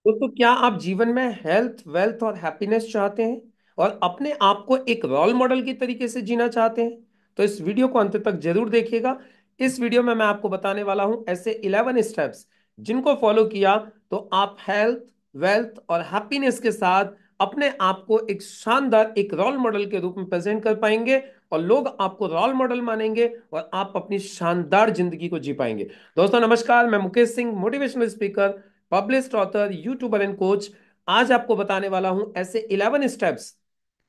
दोस्तों, क्या आप जीवन में हेल्थ, वेल्थ और हैप्पीनेस चाहते हैं और अपने आप को एक रोल मॉडल की तरीके से जीना चाहते हैं? तो इस वीडियो को अंत तक जरूर देखिएगा। इस वीडियो में मैं आपको बताने वाला हूं ऐसे 11 स्टेप्स जिनको फॉलो किया तो आप हेल्थ, वेल्थ और हैप्पीनेस के साथ अपने आप को एक शानदार एक रोल मॉडल के रूप में प्रेजेंट कर पाएंगे और लोग आपको रोल मॉडल मानेंगे और आप अपनी शानदार जिंदगी को जी पाएंगे। दोस्तों नमस्कार, मैं Mukesh Singh, motivational speaker, published author, YouTuber and coach. आज आपको बताने वाला हूं ऐसे 11 स्टेप्स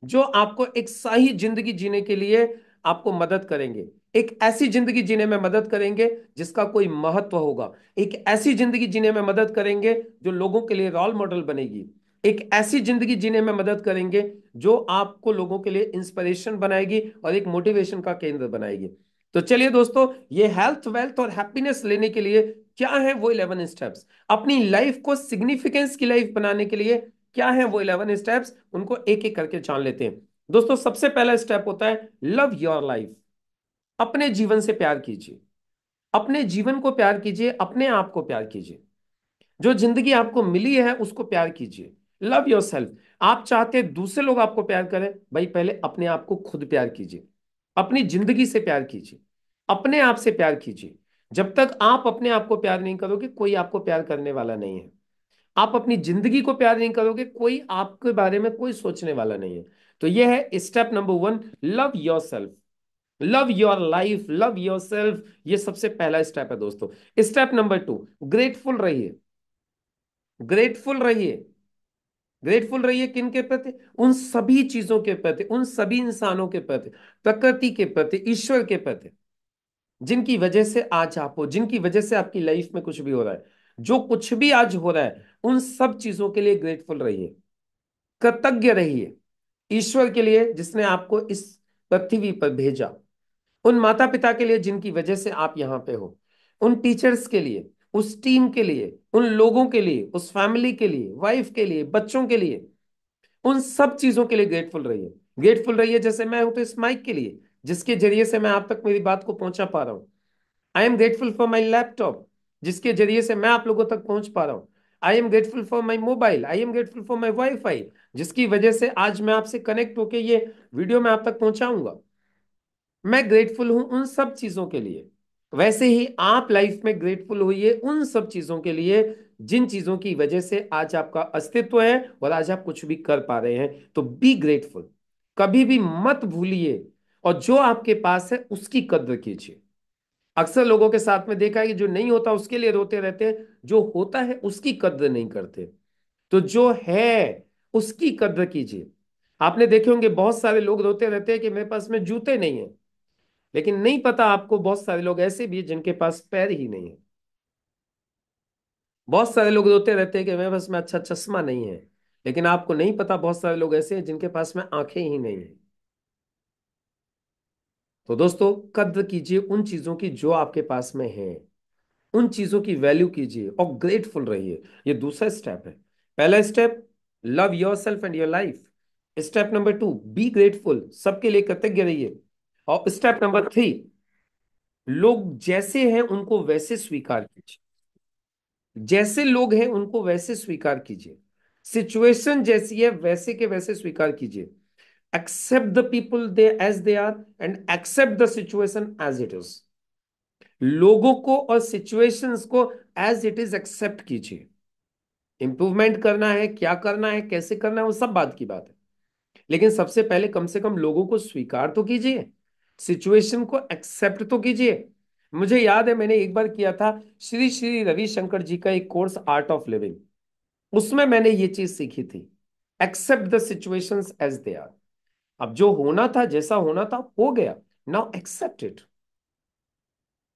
जो आपको एक सही जिंदगी जीने के लिए आपको मदद करेंगे। एक ऐसी जिंदगी जीने में मदद करेंगे जिसका कोई महत्व होगा। एक ऐसी जिंदगी जीने में मदद करेंगे जो लोगों के लिए रोल मॉडल बनेगी। एक ऐसी जिंदगी जीने में मदद करेंगे जो आपको लोगों के लिए इंस्पिरेशन बनाएगी और एक मोटिवेशन का केंद्र बनाएगी। तो चलिए दोस्तों, ये हेल्थ, वेल्थ और हैप्पीनेस लेने के लिए क्या है वो 11 स्टेप्स, अपनी लाइफ को सिग्निफिकेंस की लाइफ बनाने के लिए क्या है वो 11 स्टेप्स, उनको एक एक करके जान लेते हैं। दोस्तों, सबसे पहला स्टेप होता है लव योर लाइफ। अपने जीवन से प्यार कीजिए। अपने जीवन को प्यार कीजिए, अपने आप को प्यार कीजिए। जो जिंदगी आपको मिली है उसको प्यार कीजिए। Love your self. आप चाहते हैं दूसरे लोग आपको प्यार करें, भाई पहले अपने आप को खुद प्यार कीजिए। अपनी जिंदगी से प्यार कीजिए। अपने आप से प्यार कीजिए। जब तक आप अपने आप को प्यार नहीं करोगे, कोई आपको प्यार करने वाला नहीं है। आप अपनी जिंदगी को प्यार नहीं करोगे, कोई आपके बारे में कोई सोचने वाला नहीं है। तो यह है step number 1, love your self. Love your life, love your self, ये सबसे पहला स्टेप है दोस्तों। स्टेप नंबर 2, ग्रेटफुल रहिए। ग्रेटफुल रहिए। ग्रेटफुल रहिए किन के प्रति? उन सभी चीजों के प्रति, उन सभी इंसानों के प्रति, प्रकृति के प्रति, ईश्वर के प्रति, जिनकी वजह से आज आप हो, जिनकी वजह से आपकी लाइफ में कुछ भी हो रहा है। जो कुछ भी आज हो रहा है उन सब चीजों के लिए ग्रेटफुल रहिए। कृतज्ञ रहिए ईश्वर के लिए जिसने आपको इस पृथ्वी पर भेजा। उन माता पिता के लिए जिनकी वजह से आप यहाँ पे हो। उन टीचर्स के लिए, उस टीम के लिए, उन लोगों के लिए, उस फैमिली के लिए, वाइफ के लिए, बच्चों के लिए, उन सब चीजों के लिए ग्रेटफुल रहिए। ग्रेटफुल रहिए जैसे मैं हूं तो इस माइक के लिए जिसके जरिए से मैं आप तक मेरी बात को पहुंचा पा रहा हूं। I am grateful for my laptop जिसके जरिए से मैं आप लोगों तक पहुंच पा रहा हूं। I am grateful for my mobile, I am grateful for my wifi जिसकी वजह से आज मैं आपसे कनेक्ट होके ये वीडियो मैं आप तक पहुंचाऊंगा। मैं ग्रेटफुल हूं उन सब चीजों के लिए। वैसे ही आप लाइफ में ग्रेटफुल होइए उन सब चीजों के लिए जिन चीजों की वजह से आज आपका अस्तित्व है और आज आप कुछ भी कर पा रहे हैं। तो बी ग्रेटफुल। कभी भी मत भूलिए और जो आपके पास है उसकी कद्र कीजिए। अक्सर लोगों के साथ में देखा है कि जो नहीं होता उसके लिए रोते रहते हैं, जो होता है उसकी कद्र नहीं करते। तो जो है उसकी कद्र कीजिए। आपने देखे होंगे बहुत सारे लोग रोते रहते हैं कि मेरे पास में जूते नहीं है, लेकिन नहीं पता आपको बहुत सारे लोग ऐसे भी हैं जिनके पास पैर ही नहीं है। बहुत सारे लोग रोते रहते हैं कि मेरे पास में अच्छा चश्मा नहीं है, लेकिन आपको नहीं पता बहुत सारे लोग ऐसे हैं जिनके पास में आंखें ही नहीं है। तो दोस्तों, कद्र कीजिए उन चीजों की जो आपके पास में है। उन चीजों की वैल्यू कीजिए और ग्रेटफुल रहिए। ये दूसरा स्टेप है। पहला step, love your self and your life. Step number 2, be grateful, सबके लिए कृतज्ञ रहिए। और स्टेप नंबर 3, लोग जैसे हैं उनको वैसे स्वीकार कीजिए। जैसे लोग हैं उनको वैसे स्वीकार कीजिए। सिचुएशन जैसी है वैसे के वैसे स्वीकार कीजिए। Accept the people they as they are and accept the situation as it is. लोगों को और सिचुएशंस को एज इट इज एक्सेप्ट कीजिए। इंप्रूवमेंट करना है, क्या करना है, कैसे करना है, वो सब बात की बात है। लेकिन सबसे पहले कम से कम लोगों को स्वीकार तो कीजिए। सिचुएशन को एक्सेप्ट तो कीजिए। मुझे याद है मैंने एक बार किया था श्री श्री रविशंकर जी का एक कोर्स, आर्ट ऑफ लिविंग। उसमें मैंने ये चीज सीखी थी, accept the situations as they are. अब जो होना था, जैसा होना था हो गया। Now accept it.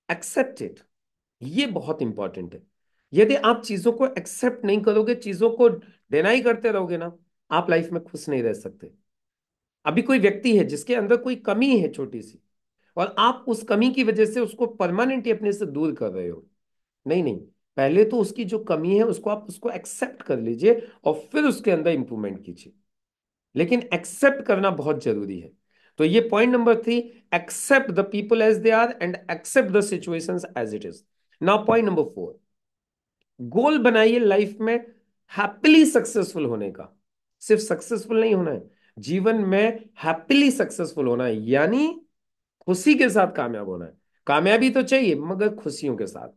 Accept it. ये बहुत इंपॉर्टेंट है। यदि आप चीजों को एक्सेप्ट नहीं करोगे, चीजों को डिनाई करते रहोगे ना, आप लाइफ में खुश नहीं रह सकते। अभी कोई व्यक्ति है जिसके अंदर कोई कमी है छोटी सी, और आप उस कमी की वजह से उसको परमानेंटली अपने से दूर कर रहे हो। नहीं नहीं, पहले तो उसकी जो कमी है उसको आप उसको एक्सेप्ट कर लीजिए और फिर उसके अंदर इंप्रूवमेंट कीजिए। लेकिन एक्सेप्ट करना बहुत जरूरी है। तो ये point number 3, accept the people as they are and accept the situations as it is. Now point number 4, goal बनाइए लाइफ में हैप्पीली सक्सेसफुल होने का। सिर्फ सक्सेसफुल नहीं होना है, जीवन में हैप्पीली सक्सेसफुल होना है, यानी खुशी के साथ कामयाब होना है। कामयाबी तो चाहिए मगर खुशियों के साथ।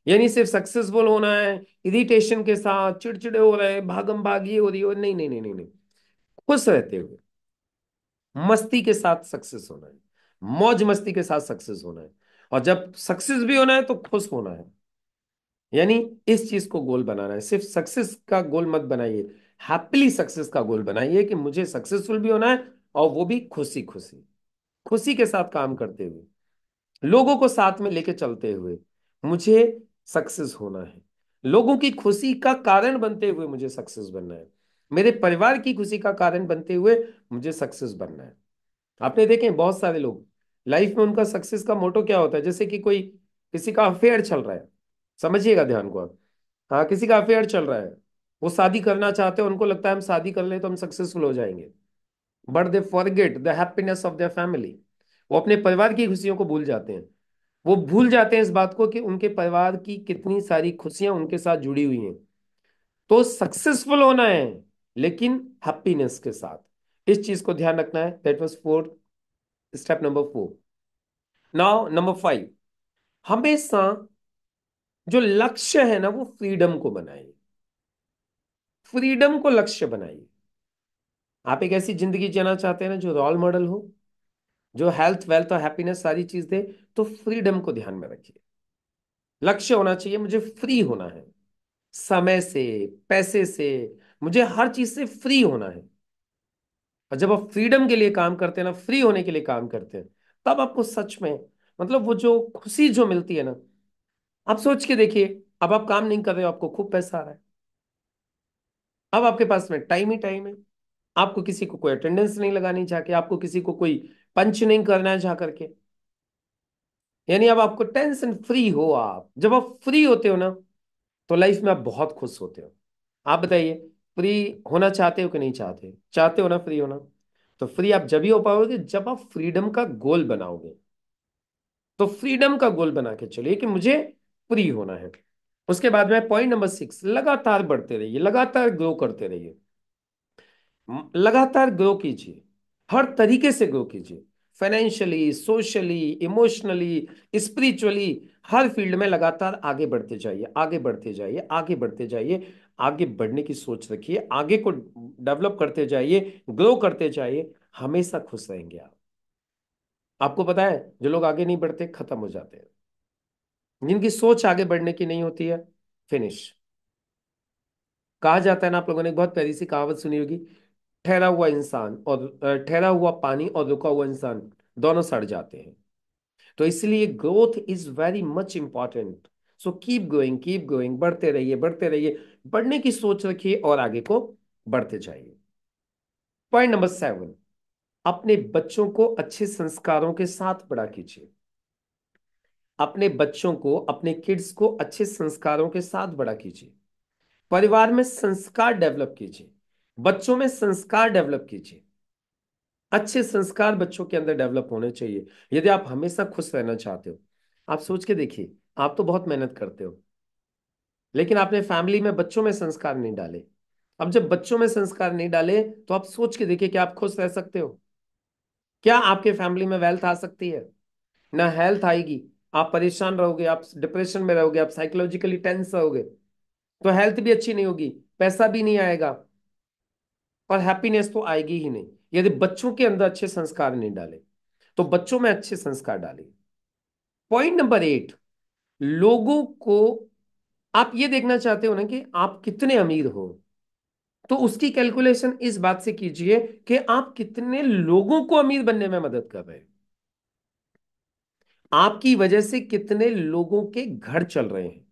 यानी सिर्फ सक्सेसफुल होना है इरिटेशन के साथ, चिड़चिड़े हो रहे हैं, भागम भाग ये हो रही हो, नहीं नहीं नहीं नहीं नहीं। खुश रहते हुए, मस्ती के साथ सक्सेस होना है, मौज मस्ती के साथ सक्सेस होना है। और जब सक्सेस भी होना है तो खुश होना है। यानी इस चीज को गोल बनाना है। सिर्फ सक्सेस का गोल मत बनाइए, हैप्पीली सक्सेस का गोल बनाइए कि मुझे सक्सेसफुल भी होना है, और वो भी खुशी खुशी, खुशी के साथ काम करते हुए, लोगों को साथ में लेके चलते हुए मुझे सक्सेस होना है। लोगों की खुशी का कारण बनते हुए मुझे सक्सेस बनना है। मेरे परिवार की खुशी का कारण बनते हुए मुझे सक्सेस बनना है। आपने देखे हैं बहुत सारे लोग लाइफ में, उनका सक्सेस का मोटो क्या होता है? जैसे कि कोई, किसी का अफेयर चल रहा है, समझिएगा ध्यान को आप। हाँ, किसी का अफेयर चल रहा है, वो शादी करना चाहते हैं, उनको लगता है हम शादी कर ले तो हम सक्सेसफुल हो जाएंगे, but they forget the happiness of their family. वो अपने परिवार की खुशियों को भूल जाते हैं। वो भूल जाते हैं इस बात को कि उनके परिवार की कितनी सारी खुशियां उनके साथ जुड़ी हुई हैं। तो सक्सेसफुल होना है लेकिन हैप्पीनेस के साथ, इस चीज को ध्यान रखना है। That was four, step number 4। Now number 5, हमेशा जो लक्ष्य है ना वो फ्रीडम को बनाइए। फ्रीडम को लक्ष्य बनाइए। आप एक ऐसी जिंदगी जीना चाहते हैं ना जो रोल मॉडल हो, जो हेल्थ वेल्थ और हैप्पीनेस सारी चीज दे, तो फ्रीडम को ध्यान में रखिए। लक्ष्य होना चाहिए, मुझे फ्री होना है, समय से, पैसे से, मुझे हर चीज से फ्री होना है। और जब आप फ्रीडम के लिए काम करते हैं ना, फ्री होने के लिए काम करते हैं, तब आपको सच में, मतलब वो जो खुशी जो मिलती है ना, आप सोच के देखिए, अब आप काम नहीं कर रहे हो, आपको खूब पैसा आ रहा है, अब आपके पास में टाइम ही टाइम है, आपको किसी को कोई अटेंडेंस नहीं लगानी जाके, आपको किसी को कोई पंच नहीं करना है जा करके। यानी अब आपको टेंशन फ्री हो। आप जब आप फ्री होते हो ना, तो लाइफ में आप बहुत खुश होते हो। आप बताइए, फ्री होना चाहते हो कि नहीं चाहते? चाहते हो ना फ्री होना? तो फ्री आप जब ही हो पाओगे जब आप फ्रीडम का गोल बनाओगे। तो फ्रीडम का गोल बना के चलिए कि मुझे फ्री होना है। उसके बाद में पॉइंट नंबर 6, लगातार बढ़ते रहिए, लगातार ग्रो करते रहिए। लगातार ग्रो कीजिए, हर तरीके से ग्रो कीजिए, फाइनेंशियली, सोशली, इमोशनली, स्पिरिचुअली, हर फील्ड में लगातार आगे बढ़ते जाइए, आगे बढ़ते जाइए, आगे बढ़ते जाइए। आगे बढ़ने की सोच रखिए, आगे को डेवलप करते जाइए, ग्रो करते जाइए, हमेशा खुश रहेंगे आप। आपको पता है जो लोग आगे नहीं बढ़ते खत्म हो जाते हैं, जिनकी सोच आगे बढ़ने की नहीं होती है, फिनिश। कहा जाता है ना, आप लोगों ने एक बहुत प्यारी सी कहावत सुनी होगी, ठहरा हुआ इंसान और ठहरा हुआ पानी और रुका हुआ इंसान दोनों सड़ जाते हैं। तो इसलिए growth is very much important. So keep going, बढ़ते रहिए, बढ़ते रहिए, बढ़ने की सोच रखिए और आगे को बढ़ते जाइए। पॉइंट नंबर 7, अपने बच्चों को अच्छे संस्कारों के साथ बड़ा कीजिए। अपने बच्चों को, अपने किड्स को अच्छे संस्कारों के साथ बड़ा कीजिए। परिवार में संस्कार डेवलप कीजिए, बच्चों में संस्कार डेवलप कीजिए। अच्छे संस्कार बच्चों के अंदर डेवलप होने चाहिए यदि आप हमेशा खुश रहना चाहते हो। आप सोच के देखिए, आप तो बहुत मेहनत करते हो, लेकिन आपने फैमिली में बच्चों में संस्कार नहीं डाले। अब जब बच्चों में संस्कार नहीं डाले, तो आप सोच के देखिए कि आप खुश रह सकते हो? क्या आपके फैमिली में वेल्थ आ सकती है? ना हेल्थ आएगी, आप परेशान रहोगे, आप डिप्रेशन में रहोगे, आप साइकोलॉजिकली टेंस रहोगे, तो हेल्थ भी अच्छी नहीं होगी, पैसा भी नहीं आएगा, और हैप्पीनेस तो आएगी ही नहीं यदि बच्चों के अंदर अच्छे संस्कार नहीं डाले। तो बच्चों में अच्छे संस्कार डालिए। पॉइंट नंबर 8, लोगों को, आप ये देखना चाहते हो ना कि आप कितने अमीर हो, तो उसकी कैलकुलेशन इस बात से कीजिए कि आप कितने लोगों को अमीर बनने में मदद कर रहे हैं। आपकी वजह से कितने लोगों के घर चल रहे हैं,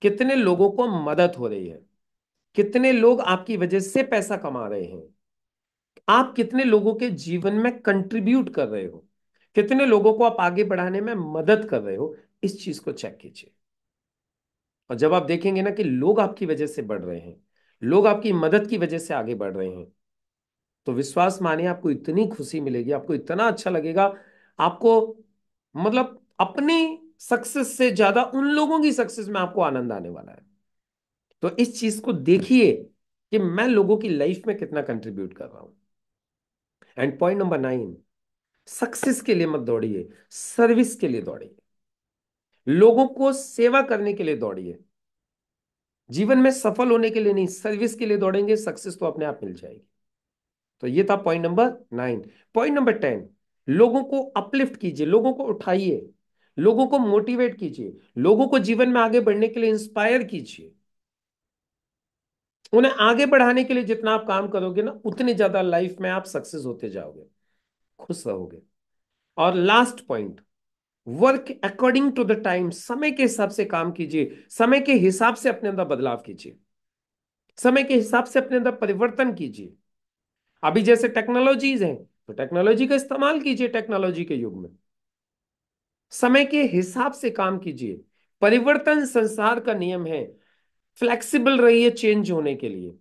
कितने लोगों को मदद हो रही है, कितने लोग आपकी वजह से पैसा कमा रहे हैं, आप कितने लोगों के जीवन में कंट्रीब्यूट कर रहे हो, कितने लोगों को आप आगे बढ़ाने में मदद कर रहे हो। इस चीज को चेक कीजिए। और जब आप देखेंगे ना कि लोग आपकी वजह से बढ़ रहे हैं, लोग आपकी मदद की वजह से आगे बढ़ रहे हैं, तो विश्वास मानिए आपको इतनी खुशी मिलेगी, आपको इतना अच्छा लगेगा। आपको, मतलब अपनी सक्सेस से ज्यादा उन लोगों की सक्सेस में आपको आनंद आने वाला है। तो इस चीज को देखिए कि मैं लोगों की लाइफ में कितना कंट्रीब्यूट कर रहा हूं। एंड पॉइंट नंबर 9, सक्सेस के लिए मत दौड़िए, सर्विस के लिए दौड़िए। लोगों को सेवा करने के लिए दौड़िए। जीवन में सफल होने के लिए नहीं, सर्विस के लिए दौड़ेंगे, सक्सेस तो अपने आप मिल जाएगी। तो ये था पॉइंट नंबर 9। पॉइंट नंबर 10, लोगों को अपलिफ्ट कीजिए, लोगों को उठाइए, लोगों को मोटिवेट कीजिए, लोगों को जीवन में आगे बढ़ने के लिए इंस्पायर कीजिए। उन्हें आगे बढ़ाने के लिए जितना आप काम करोगे ना, उतनी ज्यादा लाइफ में आप सक्सेस होते जाओगे, खुश रहोगे। और last point, work according to the time. समय के हिसाब से काम कीजिए, समय के हिसाब से अपने अंदर बदलाव कीजिए, समय के हिसाब से अपने अंदर परिवर्तन कीजिए। अभी जैसे टेक्नोलॉजीज हैं, तो टेक्नोलॉजी का इस्तेमाल कीजिए टेक्नोलॉजी के युग में। समय के हिसाब से काम कीजिए। परिवर्तन संसार का नियम है। फ्लेक्सिबल रहिए चेंज होने के लिए,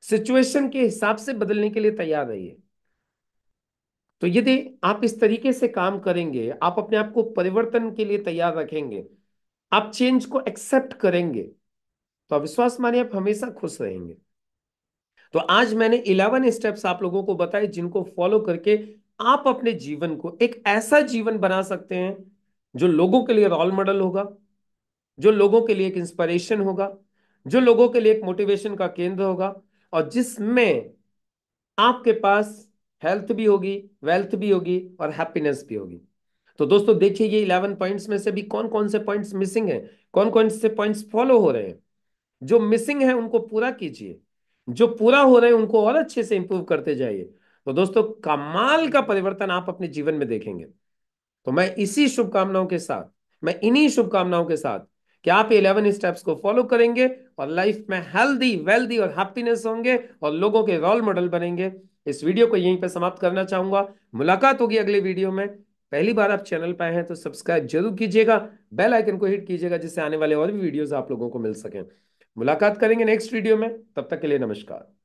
सिचुएशन के हिसाब से बदलने के लिए तैयार रहिए। तो यदि आप इस तरीके से काम करेंगे, आप अपने आप को परिवर्तन के लिए तैयार रखेंगे, आप चेंज को एक्सेप्ट करेंगे, तो आप विश्वास मानिए आप हमेशा खुश रहेंगे। तो आज मैंने 11 स्टेप्स आप लोगों को बताए, जिनको फॉलो करके आप अपने जीवन को एक ऐसा जीवन बना सकते हैं जो लोगों के लिए रोल मॉडल होगा, जो लोगों के लिए एक इंस्पिरेशन होगा, जो लोगों के लिए एक मोटिवेशन का केंद्र होगा, और जिसमें आपके पास हेल्थ भी होगी, वेल्थ भी होगी और हैप्पीनेस भी होगी। तो दोस्तों देखिए, ये 11 पॉइंट्स में से भी कौन कौन से पॉइंट्स मिसिंग हैं, कौन कौन से पॉइंट्स फॉलो हो रहे हैं। जो मिसिंग है उनको पूरा कीजिए, जो पूरा हो रहे हैं उनको और अच्छे से इंप्रूव करते जाइए। तो दोस्तों कमाल का परिवर्तन आप अपने जीवन में देखेंगे। तो मैं इसी शुभकामनाओं के साथ, मैं इन्हीं शुभकामनाओं के साथ कि आप 11 स्टेप्स को फॉलो करेंगे और लाइफ में हेल्दी, वेल्दी और हैप्पीनेस होंगे और लोगों के रोल मॉडल बनेंगे। इस वीडियो को यहीं पर समाप्त करना चाहूंगा। मुलाकात होगी अगले वीडियो में। पहली बार आप चैनल पर आए हैं तो सब्सक्राइब जरूर कीजिएगा, बेल आइकन को हिट कीजिएगा, जिससे आने वाले और भी वीडियोस आप लोगों को मिल सकें। मुलाकात करेंगे नेक्स्ट वीडियो में, तब तक के लिए नमस्कार।